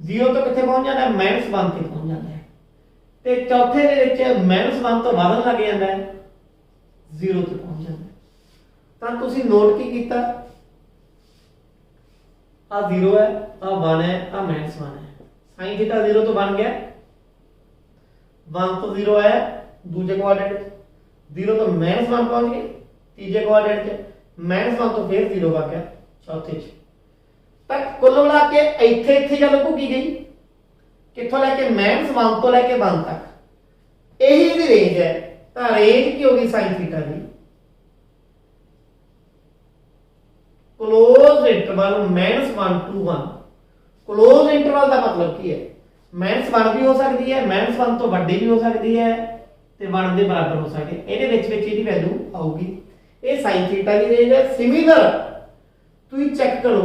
0 ਤੋਂ ਕਿੱਥੇ ਪਹੁੰਚ ਜਾਂਦਾ ਹੈ -1 ਤੇ ਪਹੁੰਚ ਜਾਂਦਾ ਹੈ। ਤੇ ਚੌਥੇ ਦੇ ਵਿੱਚ -1 ਤੋਂ ਵਧਣ ਲੱਗ ਜਾਂਦਾ ਹੈ 0 ਤੇ ਪਹੁੰਚ ਜਾਂਦਾ ਹੈ। ਤਾਂ ਤੁਸੀਂ ਨੋਟ ਕੀ ਕੀਤਾ आ 0 है आ 1 है आ -1 है। sin थीटा 0 तो बन गया 1 तो 0 है दूसरे क्वाड्रेंट 0 तो -1 पहुंच गए तीसरे क्वाड्रेंट च -1 तो फिर 0 आ गया चौथे च। ਤਾਂ ਕੁੱਲ ਮਿਲਾ ਕੇ ਇੱਥੇ ਇੱਥੇ ਗੱਲ ਘੁੱਗੀ ਗਈ ਕਿੱਥੋਂ ਲੈ ਕੇ -1 ਤੋਂ ਲੈ ਕੇ 1 ਤੱਕ ਇਹੀ ਇਹਦੀ ਰੇਂਜ ਹੈ। ਤਾਂ ਰੇਂਜ ਕੀ ਹੋਗੀ sin theta the close interval -1 to 1। Close interval का मतलब की है -1 भी हो सकती है, -1 तो वड्डी भी हो सकती है ते 1 के बराबर हो सकती है। ਇਹਦੇ ਵਿੱਚ ਇਹਦੀ ਵੈल्यू ਆਊਗੀ। ਇਹ sin थीटा ਦੀ ਰੇਂਜ ਹੈ। ਸਿਮਿਲਰ ਤੁਸੀਂ ਚੈੱਕ ਕਰੋ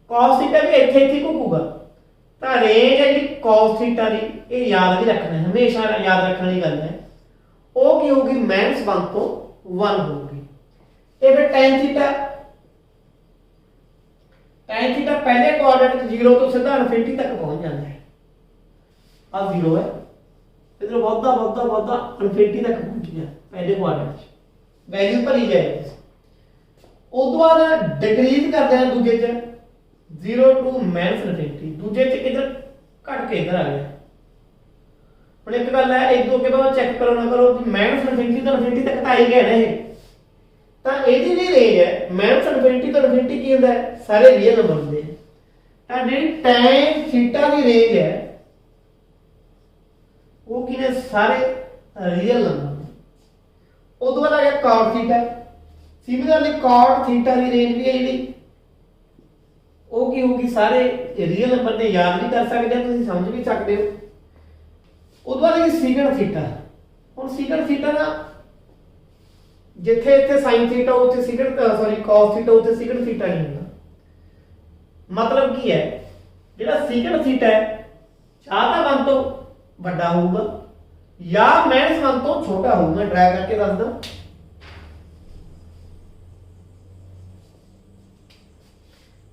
cos थीटा भी ਇੱਥੇ ਇੱਥੇ ਘੁੱਗੂਗਾ। ਤਾਂ ਰੇਂਜ ਹੈ ਜਿਹੜੀ cos थीटा ਦੀ ਇਹ ਯਾਦ ਵੀ ਰੱਖਣਾ ਹੈ, ਹਮੇਸ਼ਾ ਯਾਦ ਰੱਖਣ ਵਾਲੀ ਗੱਲ ਹੈ। ਉਹ ਕੀ ਹੋਊਗੀ -1 ਤੋਂ 1 ਹੋਊਗੀ। ਇਹ ਫਿਰ tan थीटा tan थीटा पहले क्वाड्रेंट 0 तो सीधा इनफिनिटी तक पहुंच जाता है। अब 0 है इधर बढ़ता बढ़ता बढ़ता इनफिनिटी तक पहुंच गया पहले क्वाड्रेंट वैल्यू भरी जाएगी। उस बाद डिक्रीज करते हैं दूजे च 0 टू -इनफिनिटी दूजे च इधर घट के इधर आ गया। ਹੁਣ ਇੱਕ ਗੱਲ ਹੈ एक दो के बाद चेक करो ना करो कि -इनफिनिटी तो इनफिनिटी तक घटा ही गए ना ये। ਤਾਂ ਇਹਦੀ ਵੀ ਰੇਂਜ ਹੈ -इनफिनिटी ਤੋਂ इनफिनिटी ਕੀ ਹੁੰਦਾ ਹੈ ਸਾਰੇ ਰੀਅਲ ਨੰਬਰ ਹੁੰਦੇ ਆ। ਤਾਂ ਜਿਹੜੀ tan ਥੀਟਾ ਦੀ ਰੇਂਜ ਹੈ ਉਹ ਕਿਨੇ ਸਾਰੇ ਰੀਅਲ ਨੰਬਰ। ਉਦੋਂ ਬਾਅਦ ਆ ਗਿਆ cot theta. Similarly cot theta ਦੀ ਰੇਂਜ ਵੀ ਹੈ ਜਿਹੜੀ ਉਹ ਕੀ ਹੋਊਗੀ ਸਾਰੇ ਰੀਅਲ ਨੰਬਰ ਨੇ। ਯਾਦ ਵੀ ਕਰ ਸਕਦੇ ਹੋ ਤੁਸੀਂ, ਸਮਝ ਵੀ ਸਕਦੇ ਹੋ। ਉਦੋਂ ਬਾਅਦ ਹੈ secant ਥੀਟਾ। ਹੁਣ secant ਥੀਟਾ ਨਾ जिथे इतने sin थीटा उत्थे secant cos थीटा उत्थे secant थीटा नहीं होगा। मतलब की है जेड़ा secant थीटा है या तो 1 तो बड़ा होगा या -1 तो छोटा होगा। ड्रा करके दस दो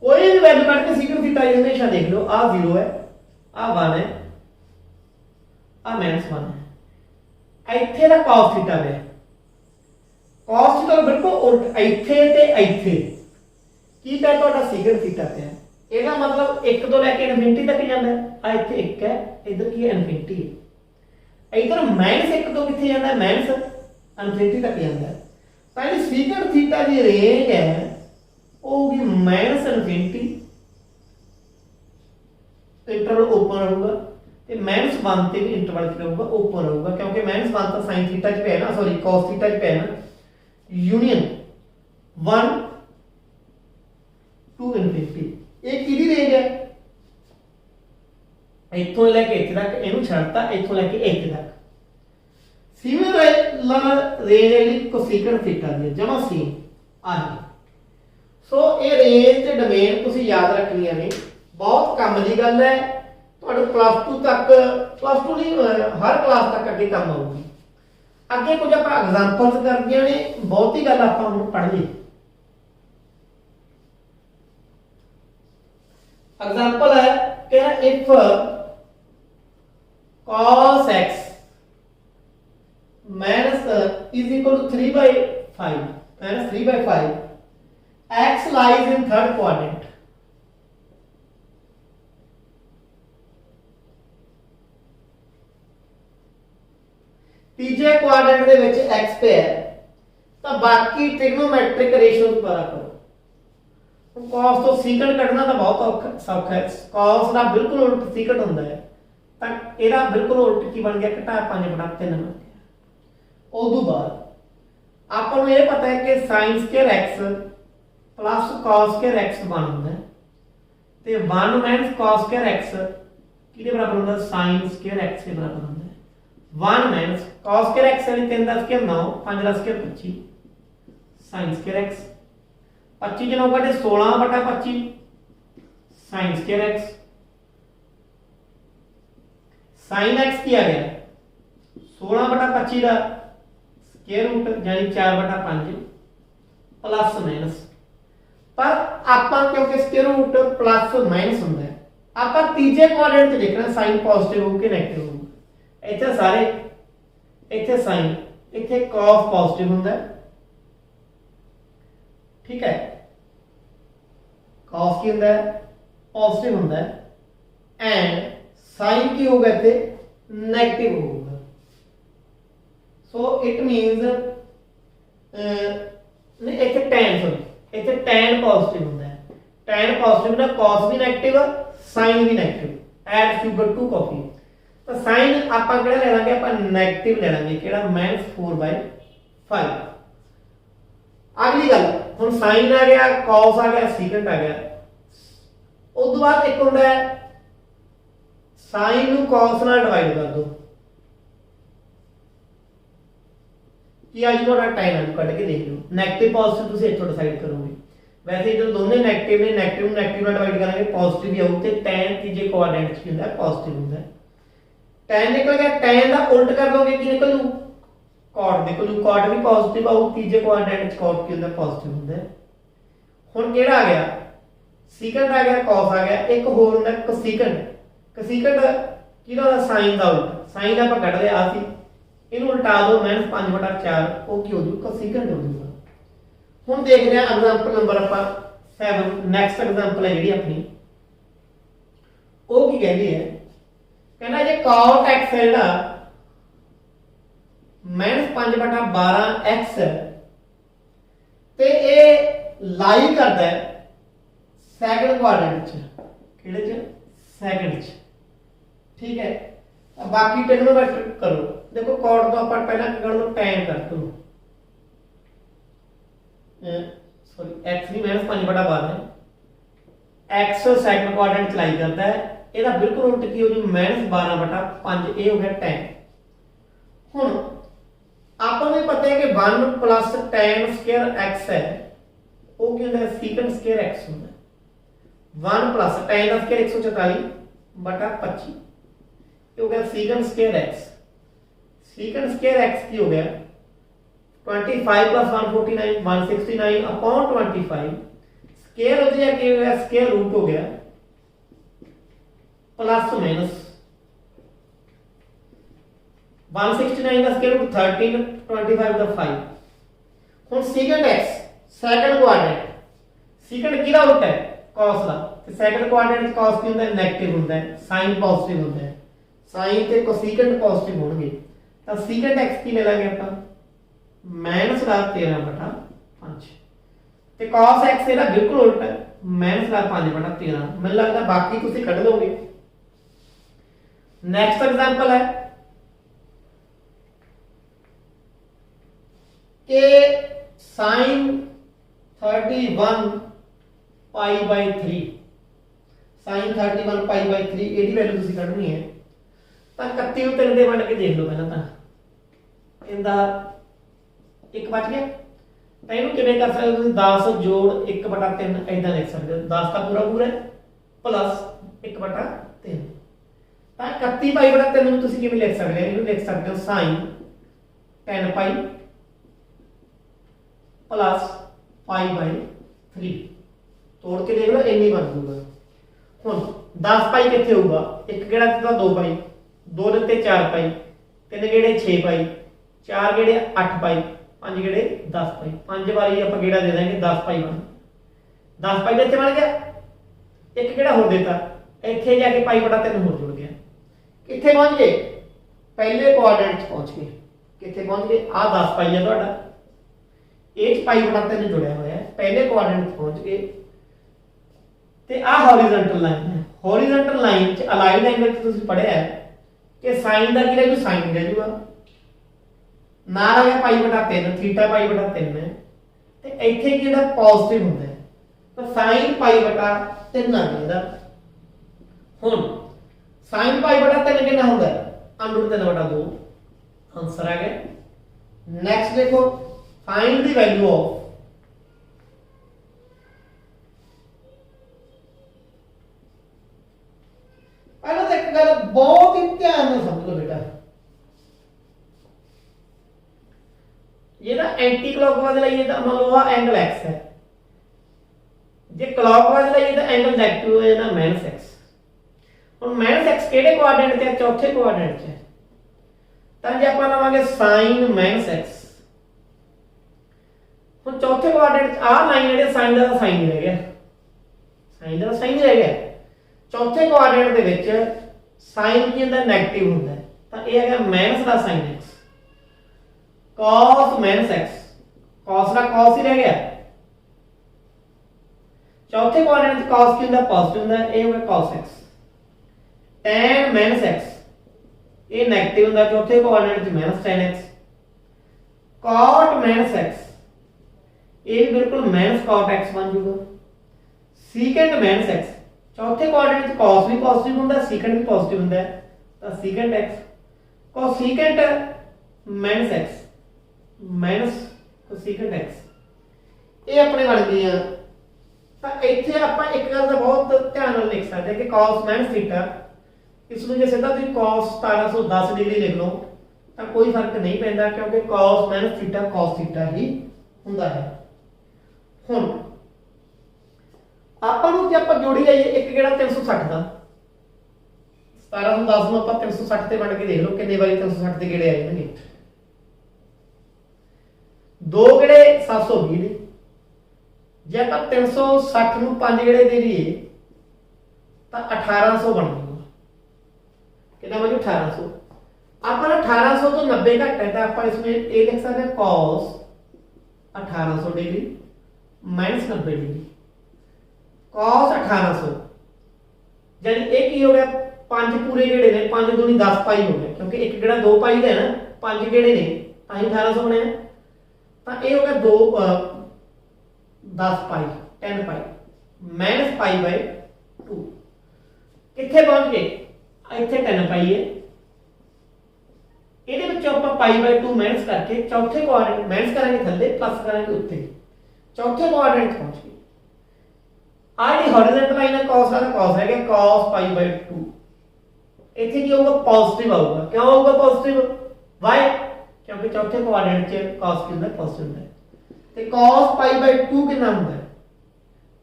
कोई भी वैल्यू काट के secant थीटा हमेशा देख लो आ 0 है आ 1 है आ -1 है। इत्थे दा cos थीटा है cos थीटा बिल्कुल उल्ट ਇੱਥੇ ਤੇ ਇੱਥੇ ਕੀ ਪਿਆ ਤੁਹਾਡਾ secant थीटा ਪਿਆ। ਇਹਦਾ ਮਤਲਬ 1 ਤੋਂ ਲੈ ਕੇ ਇਨਫਿਨਿਟੀ ਤੱਕ ਜਾਂਦਾ ਹੈ। ਆ ਇੱਥੇ 1 ਹੈ ਇਧਰ ਕੀ ਹੈ ਇਨਫਿਨਿਟੀ ਹੈ। ਇਧਰ -1 ਤੋਂ ਕਿੱਥੇ ਜਾਂਦਾ ਹੈ ਇਨਫਿਨਿਟੀ ਤੱਕ ਜਾਂਦਾ ਹੈ। ਤਾਂ ਜਿਹੜੀ secant थीटा ਦੀ ਰੇਂਜ ਹੈ ਉਹ ਹੋਗੀ -इनफिनिटी इंटरवल ओपन रहूगा ਤੇ -1 ਤੇ ਵੀ ਇੰਟਰਵਲ ਕੀ ਰਹੂਗਾ ओपन ਰਹੂਗਾ ਕਿਉਂਕਿ -1 ਤਾਂ sin थीटा ਚ ਪਿਆ ਨਾ ਸੌਰੀ cos थीटा ਚ ਪਿਆ ਨਾ। यूनियन 1 टू इनफिनिटी ਇਹ ਕਿਹਦੀ ਰੇਂਜ ਹੈ ਇੱਥੋਂ ਲੈ ਕੇ ਇੱਥੇ ਤੱਕ ਇਹਨੂੰ ਛੱਡਤਾ ਇੱਥੋਂ ਲੈ ਕੇ ਇੱਥੇ ਤੱਕ। ਸਿਮਿਲਰ ਰੇਂਜ ਹੈ ਜਿਹੜੀ ਕੋਸੈਕੈਂਟ ਥੀਟਾ ਦੀ ਜਮਾ ਸੇਮ ਆ ਗਈ। ਸੋ ਇਹ ਰੇਂਜ ਤੇ ਡੋਮੇਨ ਤੁਸੀਂ ਯਾਦ ਰੱਖਣੀਆਂ ਨੇ, ਬਹੁਤ ਕੰਮ ਦੀ ਗੱਲ ਹੈ। ਤੁਹਾਡੇ ਪਲੱਸ 2 ਤੱਕ ਪਲੱਸ 2 ਨਹੀਂ ਹਰ ਕਲਾਸ ਤੱਕ ਅੱਗੇ ਕੰਮ ਆਊਗੀ। ਅੱਗੇ ਕੁਝ ਆਪਾਂ ਐਗਜ਼ਾਮਪਲਸ ਕਰਦੀਆਂ ਨੇ, ਬਹੁਤੀ ਗੱਲ ਆਪਾਂ ਹੁਣ ਪੜ੍ਹ ਲਈ। एग्जाम्पल है कि if cos x minus is equal to 3/5 minus 3/5 x lies in third quadrant। तीजे क्वाड्रेंट ਦੇ ਵਿੱਚ x पे है ਤਾਂ ਬਾਕੀ ट्रिग्नोमेट्रिक रेशियोज पता करो। cos ਤੋਂ secant ਕੱਢਣਾ ਤਾਂ ਬਹੁਤ ਸੌਖਾ ਹੈ। cos ਦਾ ਬਿਲਕੁਲ ਉਲਟ secant ਹੁੰਦਾ ਹੈ ਤਾਂ ਇਹਦਾ ਬਿਲਕੁਲ ਉਲਟ ਕੀ ਬਣ ਗਿਆ ਘਟਾ 5/3 ਬਣ ਗਿਆ। ਉਦੋਂ ਬਾਅਦ ਆਪਾਂ ਨੂੰ ਇਹ ਪਤਾ ਹੈ ਕਿ sin square x plus cos square x ਬਣ ਹੁੰਦਾ ਹੈ ਤੇ 1 minus cos square x ਕਿਹਦੇ ਬਰਾਬਰ ਹੁੰਦਾ sin square x ਦੇ ਬਰਾਬਰ ਹੁੰਦਾ ਹੈ। 1 minus cos square x यानी 3 10 के 9 5 10 के 25 sin square x 25 जनो बटे 16/25 sin square x sin x की आ गया 16/25 का स्क्वायर रूट यानी 4/5 प्लस माइनस पर आपा क्योंकि स्क्वायर रूट प्लस माइनस ਹੁੰਦਾ ਹੈ ਆਪਾਂ ਤੀਜੇ ਕੁਆਡਰੈਂਟ ਚ ਦੇਖਣਾ sin ਪੋਜ਼ਿਟਿਵ ਹੋਊ ਕਿ ਨੈਗੇਟਿਵ ਹੋਊ। ਇੱਥੇ ਸਾਰੇ ਇੱਥੇ sin ਇੱਥੇ cos ਪੋਜ਼ਿਟਿਵ ਹੁੰਦਾ ਹੈ ठीक है। cos की ਹੁੰਦਾ ਹੈ पॉजिटिव ਹੁੰਦਾ है एंड sin की होगा इथे नेगेटिव होगा। सो इट मींस नहीं इथे tan सॉरी इथे tan पॉजिटिव ਹੁੰਦਾ है tan पॉजिटिव ना cos भी नेगेटिव sin भी negative add sugar to coffee तो sin ਆਪਾਂ ਕਿਹੜਾ ਲੈ ਲਾਂਗੇ ਆਪਾਂ 네ਗੇਟਿਵ ਲੈ ਲਾਂਗੇ ਕਿਹੜਾ -4/5 ਅਗਲੀ ਗੱਲ ਹੁਣ sin ਆ ਗਿਆ cos ਆ ਗਿਆ secant ਆ ਗਿਆ ਉਸ ਤੋਂ ਬਾਅਦ ਇੱਕ ਹੁੰਦਾ ਹੈ sin ਨੂੰ cos ਨਾਲ ਡਿਵਾਈਡ ਕਰ ਦੋ कि आज ਤੁਹਾਡਾ tan ਨੂੰ ਕੱਢ ਕੇ ਦੇਖ ਲਓ 네ਗੇਟਿਵ ਪੋਜ਼ਿਟਿਵ ਤੁਸੀਂ ਇੱਥੋਂ ਡਿਸਾਈਡ ਕਰੋਗੇ ਵੈਸੇ ਜਦੋਂ ਦੋਨੇ 네ਗੇਟਿਵ ਨੇ 네ਗੇਟਿਵ ਨੂੰ 네ਗੇਟਿਵ ਨਾਲ ਡਿਵਾਈਡ ਕਰਾਂਗੇ ਪੋਜ਼ਿਟਿਵ ਹੀ ਆਊ ਤੇ tan ਤੀਜੇ ਕੋਆਰਡੀਨੇਟ 'ਚ ਹੁੰਦਾ ਪੋਜ਼ਿਟਿਵ ਹੁੰਦਾ tan ਨਿਕਲ ਗਿਆ tan ਦਾ ਉਲਟ ਕਰ ਦੋਗੇ ਕੀ ਨਿਕਲ ਜੂ cot ਨਿਕਲ ਜੂ cot ਵੀ ਪੋਜ਼ਿਟਿਵ ਆਊ ਤੀਜੇ ਕੋਆਰਡੀਨੇਟ 'ਚ cot ਕੀ ਹੁੰਦਾ ਪੋਜ਼ਿਟਿਵ ਹੁੰਦਾ ਹੁਣ ਕਿਹੜਾ ਆ ਗਿਆ secant ਆ ਗਿਆ cos ਆ ਗਿਆ ਇੱਕ ਹੋਰ ਹੁੰਦਾ cosecant cosecant ਕਿਹਦਾ ਦਾ sin ਦਾ ਉਲਟ sin ਆਪਾਂ ਕੱਢ ਲਿਆ ਆ ਸੀ ਇਹਨੂੰ ਉਲਟਾ ਦੋ -5/4 ਉਹ ਕੀ ਹੋ ਜੂ cosecant ਹੋ ਜੂਗਾ ਹੁਣ ਦੇਖਦੇ ਆ ਐਗਜ਼ਾਮਪਲ ਨੰਬਰ ਆਪਾਂ 7 ਨੈਕਸਟ ਐਗਜ਼ਾਮਪਲ ਹੈ ਜਿਹੜੀ ਆਪਣੀ ਉਹ ਕੀ ਕਹਿੰਦੀ ਹੈ ਕਹਿੰਦਾ ਜੇ cot x ਹੈ ਜਿਹੜਾ -5/12x ਤੇ ਇਹ ਲਾਈ ਕਰਦਾ ਹੈ ਸੈਕੰਡ ਕੁਆਡਰੈਂਟ ਚ ਕਿਹੜੇ ਚ ਸੈਕੰਡ ਚ ਠੀਕ ਹੈ ਬਾਕੀ ਟ੍ਰਿਗਨੋਮੈਟਰੀ ਕਰੋ देखो cot तो अपन पहला कर लो tan कर दो सॉरी x भी -5/12 है x सेकंड क्वाड्रेंट चलाई करता है ਇਹਦਾ ਬਿਲਕੁਲ ਉਲਟ ਕੀ ਹੋ ਜੂ -12/5 ਇਹ ਹੋ ਗਿਆ tan ਹੁਣ ਆਪਾਂ ਨੂੰ ਪਤਾ ਹੈ ਕਿ 1 + tan ਸਕੁਅਰ x ਹੈ ਉਹ ਕੀ ਹੁੰਦਾ ਹੈ secant ਸਕੁਅਰ x ਹੁੰਦਾ ਹੈ 1 + tan ਦਾ ਸਕੁਅਰ 144/25 ਇਹ ਹੋ ਗਿਆ secant square x secant square x की हो गया 25 + 149 169/25 स्क्वायर हो जाएगा क्या हो गया स्क्वायर रूट हो गया प्लस माइनस 169 का स्क्वायर रूट 13 25 का 5 ਹੁਣ secant x second quadrant secant ਕਿਹਦਾ ਹੁੰਦਾ ਹੈ cos ਦਾ ਤੇ सेकंड क्वाड्रेंट ਚ cos ਕੀ ਹੁੰਦਾ ਹੈ 네ਗੇਟਿਵ ਹੁੰਦਾ ਹੈ sin ਪੋਜ਼ਿਟਿਵ ਹੁੰਦਾ ਹੈ sin ਤੇ cosecant ਪੋਜ਼ਿਟਿਵ ਹੋਣਗੇ ਤਾਂ secant x ਕੀ ਲੈ ਲਾਂਗੇ ਆਪਾਂ -13/5 ਤੇ cos x ਇਹਦਾ ਬਿਲਕੁਲ ਉਲਟ ਹੈ -5/13 ਮੈਨੂੰ ਲੱਗਦਾ ਬਾਕੀ ਤੁਸੀਂ ਕੱਢ ਲਓਗੇ ਨੈਕਸਟ ਐਗਜ਼ਾਮਪਲ ਹੈ ਕਿ sin 31 π/3 sin 31 π/3 ਇਹਦੀ ਵੈਲਿਊ ਤੁਸੀਂ ਕੱਢਣੀ ਹੈ ਤਾਂ 31 ਨੂੰ 3 ਦੇ ਵੰਡ ਕੇ ਦੇਖ ਲਓ ਪਹਿਲਾਂ ਤਾਂ ਇਹਦਾ ਇੱਕ ਬਚ ਗਿਆ ਤਾਂ ਇਹਨੂੰ ਕਿਵੇਂ ਕਰ ਸਕਦੇ ਹੋ ਤੁਸੀਂ 10 ਜੋੜ 1/3 ਐਦਾਂ ਲਿਖ ਸਕਦੇ ਹੋ 10 ਤਾਂ ਪੂਰਾ ਪਲੱਸ 1/3 ਤਾਂ 31 π/3 ਨੂੰ ਤੁਸੀਂ ਕਿਵੇਂ ਲਿਖ ਸਕਦੇ ਹੋ ਇਹਨੂੰ ਲਿਖ ਸਕਦੇ ਹੋ sin 10 π ਪਲੱਸ π/3 ਤੋੜ ਕੇ ਦੇਖ ਲਓ ਇੰਨੀ ਬਣ ਜੂਗਾ ਹੁਣ 10 π ਕਿੱਥੇ ਹੋਊਗਾ ਇੱਕ ਕਿਹੜਾ ਦਿੱਤਾ 2 π 2 ਦਿੱਤੇ 4 π 3 ਗੇੜੇ 6 π 4 ਗੇੜੇ 8 π 5 ਗੇੜੇ 10 π 5 ਵਾਰੀ ਆਪਾਂ ਗੇੜਾ ਦੇ ਦਾਂਗੇ 10 π ਬਣ 10 π ਦੇ ਇੱਥੇ ਬਣ ਗਿਆ ਇੱਕ ਕਿਹੜਾ ਹੋਰ ਦਿੱਤਾ ਇੱਥੇ ਜਾ ਕੇ π/3 ਹੋਰ ਜੁੜ ਗਿਆ ਕਿੱਥੇ ਪਹੁੰਚ ਗਏ ਪਹਿਲੇ ਕੁਆਡਰੈਂਟ 'ਚ ਪਹੁੰਚ ਗਏ ਕਿੱਥੇ ਪਹੁੰਚ ਗਏ ਆ 10 π ਹੈ ਤੁਹਾਡਾ ਇਹ 'ਚ π/3 ਜੁੜਿਆ ਹੋਇਆ ਹੈ ਪਹਿਲੇ ਕੁਆਡਰੈਂਟ 'ਚ ਪਹੁੰਚ ਗਏ ਤੇ ਆ ਹੌਰੀਜ਼ੌਂਟਲ ਲਾਈਨ ਹੈ हॉरिजॉन्टल लाइन च अलाइंड एंगल च तुसी पढ़िया है कि sin दा की रह जू sin रह जूगा नाल आ गया π/3 थीटा π/3 है ते इथे की जेड़ा पॉजिटिव हुंदा है तो sin π/3 आ गया हुन sin π/3 कितना हुंदा है √3/2 आंसर आ गया नेक्स्ट देखो फाइंड द वैल्यू ऑफ बहुत ही ध्यान से समझ लो बेटा ये ना एंटी क्लॉकवाइज लाइए तो मान लो एंगल x है जे क्लॉकवाइज लाइए तो एंगल नेगेटिव है ना -x और -x केड़े क्वाड्रेंट ते चौथे क्वाड्रेंट च है ਤਾਂ ਜੇ ਆਪਾਂ ਲਵਾਂਗੇ sin -x ਹੁਣ ਚੌਥੇ ਕੁਆਡਰੈਂਟ ਚ ਆ ਲਾਈਨ ਜਿਹੜੇ sin ਦਾ sin ਹੀ ਰਹਿ ਗਿਆ sin ਦਾ sin ਹੀ ਰਹਿ ਗਿਆ ਚੌਥੇ ਕੁਆਡਰੈਂਟ ਦੇ ਵਿੱਚ sin ਕੀ ਹੁੰਦਾ 네ਗੇਟਿਵ ਹੁੰਦਾ ਤਾਂ ਇਹ ਹੈਗਾ ਮਾਈਨਸ ਦਾ sin x cos -x cos ਦਾ cos ਹੀ ਰਹਿ ਗਿਆ चौथे क्वाड्रेंट च cos की हुंदा पॉजिटिव हुंदा, ये हो गया cos x। tan minus x ये नेगेटिव हुंदा, चौथे क्वाड्रेंट च minus tan x। cot minus x ये भी बिल्कुल माइनस cot x बन जाऊगा। secant माइनस x चौथे क्वाड्रेंट च cos भी पॉजिटिव हुंदा, secant भी पॉजिटिव हुंदा है, तो secant x। cosecant minus x minus cosecant x ये अपने बन गई। ਤਾਂ ਇੱਥੇ ਆਪਾਂ ਇੱਕ ਗੱਲ ਦਾ ਬਹੁਤ ਧਿਆਨ ਨਾਲ ਲਿਖ ਸਕਦੇ ਹਾਂ ਕਿ cos ਮਾਈਨਸ ਥੀਟਾ, ਇਸ ਨੂੰ ਜੇ ਸਿੱਧਾ ਤੁਸੀਂ cos 1710 ਡਿਗਰੀ ਲਿਖ ਲਓ ਤਾਂ ਕੋਈ ਫਰਕ ਨਹੀਂ ਪੈਂਦਾ, ਕਿਉਂਕਿ cos minus theta cos theta ਹੀ ਹੁੰਦਾ ਹੈ। ਹੁਣ ਆਪਾਂ ਨੂੰ ਜੇ ਆਪਾਂ ਜੋੜੀ ਆਈਏ ਇੱਕ ਗੇੜਾ 360 ਦਾ, 1710 ਨੂੰ ਆਪਾਂ 360 ਤੇ ਵੰਡ ਕੇ ਦੇਖ ਲਓ ਕਿੰਨੇ ਵਾਰੀ 360 ਦੇ ਗੇੜੇ ਆ ਜਾਣਗੇ। ਦੋ ਗੇੜੇ 720 ਦੇ, ਜੇ ਆਪਾਂ 360 ਨੂੰ 5 ਗੇੜੇ ਦੇ ਲਈਏ ਤਾਂ 1800 ਬਣ ਜੂਗਾ। ਕਿੰਨਾ ਬਣ ਜੂ 1800। ਆਪਾਂ 1800 ਤੋਂ 90 ਘੱਟ ਹੈ ਤਾਂ ਆਪਾਂ ਇਸ ਵਿੱਚ ਇਹ ਲਿਖ ਸਕਦੇ ਹਾਂ cos 1800 degree minus 90 degree cos 1800, यानी एक ही हो गया 5 पूरे गेड़े ने, 5 दूनी 10 पाई हो गया, क्योंकि एक गेड़ा 2 पाई का है ना, 5 गेड़े ने तो 1800 बने। तो ये हो गया 10 पाई 10 पाई माइनस पाई बाय 2 कितने पहुंच गए, इतने 10 पाई है। ਇਹਦੇ ਵਿੱਚੋਂ ਆਪਾਂ ਪਾਈ ਬਾਈ 2 ਮਾਈਨਸ ਕਰਕੇ ਚੌਥੇ ਕੁਆਡਰੈਂਟ ਮਾਈਨਸ ਕਰਾਂਗੇ ਥੱਲੇ, ਪਲੱਸ ਕਰਾਂਗੇ ਉੱਤੇ, ਚੌਥੇ ਕੁਆਡਰੈਂਟ ਪਹੁੰਚ ਗਏ। ਆ ਜਿਹੜੀ ਹੌਰੀਜ਼ੌਂਟਲ ਲਾਈਨ ਹੈ cos ਦਾ cos ਹੈਗਾ cos ਪਾਈ ਬਾਈ 2, ਇੱਥੇ ਕੀ ਹੋਊਗਾ ਪੋਜ਼ਿਟਿਵ ਆਊਗਾ। ਕਿਉਂ ਆਊਗਾ ਪੋਜ਼ਿਟਿਵ, ਵਾਈ, ਕਿਉਂਕਿ ਚੌਥੇ ਕੁਆਡਰੈਂਟ 'ਚ cos ਕੀ ਹੁੰਦਾ ਪੋਜ਼ਿਟਿਵ ਹੁੰਦਾ ਹੈ। ਤੇ cos ਪਾਈ ਬਾਈ 2 ਕਿੰਨਾ ਹੁੰਦਾ ਹੈ,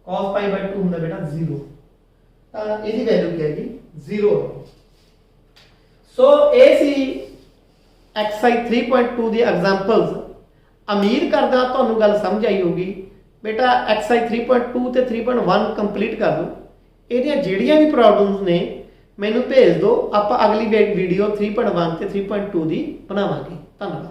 cos ਪਾਈ ਬਾਈ 2 ਹੁੰਦਾ ਬੇਟਾ 0, ਤਾਂ ਇਹਦੀ ਵੈਲਿਊ ਕੀ ਹੈਗੀ 0। ਸੋ ਇਹ ਸੀ एक्सरसाइज 3.2 ਦੀ ਐਗਜ਼ਾਮਪਲਸ। ਉਮੀਦ ਕਰਦਾ ਤੁਹਾਨੂੰ ਗੱਲ ਸਮਝ ਆਈ ਹੋਊਗੀ। ਬੇਟਾ ਐਕਸਰਸਾਈਜ਼ 3.2 ਤੇ 3.1 ਕੰਪਲੀਟ ਕਰ ਲਓ। ਇਹਦੀਆਂ ਜਿਹੜੀਆਂ ਵੀ ਪ੍ਰੋਬਲਮਸ ਨੇ ਮੈਨੂੰ ਭੇਜ ਦਿਓ, ਆਪਾਂ ਅਗਲੀ ਵੀਡੀਓ 3.1 ਤੇ 3.2 ਦੀ ਬਣਾਵਾਂਗੇ। ਧੰਨਵਾਦ।